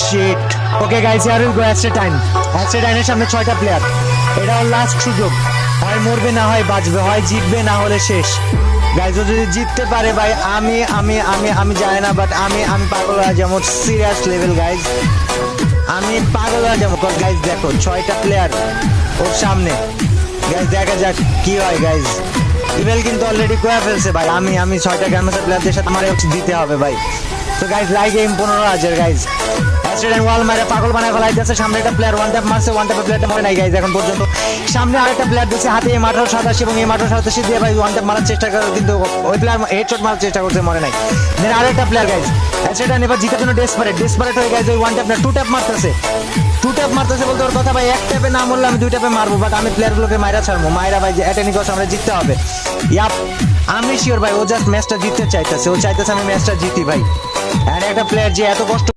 Sheet. Okay guys, here will go extra time. Extra টাইমের সামনে 6টা প্লেয়ার। এটা ওর লাস্ট সুযোগ, হয় মরবে না হয় বাঁচবে, হয় জিতবে না হলে শেষ। গাইস ও যদি জিততে পারে ভাই, আমি আমি আমি আমি জানি না, বাট আমি আমি পাগল হয়ে যাবো, সিরিয়াস লেভেল গাইস, আমি পাগল হয়ে যাবো। গাইস দেখো 6টা প্লেয়ার ওর সামনে। গাইস দেখা যাক কি হয় গাইস। ইভেল কিন্তু অলরেডি করে ফেলছে ভাই। আমি 6টা গ্র্যান্ডমাস্টার প্লেয়ারদের সাথে আমার দিতে হবে ভাই। তো গাইস লাইক এম 15,000 গাইস। অ্যাস্ট্রেড ওয়াল মারে পাগল বানায় ফেলাইতেছে। সামনে একটা প্লেয়ার ওয়ান ট্যাপ মারছে, ওয়ান ট্যাপে প্লেয়ারটা মরে নাই গাইস এখন পর্যন্ত। সামনে আরেকটা প্লেয়ার দিচ্ছে হাতে M1887 এবং M1887 দিয়ে ভাই ওয়ান ট্যাপ মারার চেষ্টা করে, কিন্তু ওই প্লেয়ার হেডশট মারার চেষ্টা করছে, মরে নাই। দেন আরেকটা প্লেয়ার গাইস। অ্যাস্ট্রেড এবার জিতার জন্য ডেসপারেট হয়ে গাইস ওই ওয়ান ট্যাপ না টু ট্যাপ মারতেছে। টু ট্যাপ মারতেছে বলতে ওর কথা ভাই, এক ট্যাপে না মরলে আমি 2 ট্যাপে মারবো, বাট আমি প্লেয়ারগুলোকে মাইরা ছাড়বো। মাইরা ভাই যে অ্যাটেনিকস আমরা জিততে হবে। ইয়াপ, আমি শিওর ভাই ও জাস্ট ম্যাচটা জিততে চাইতেছে, ও চাইতেছে আমি ম্যাচটা জিতি ভাই। এন্ড একটা প্লেয়ার যে এত কষ্ট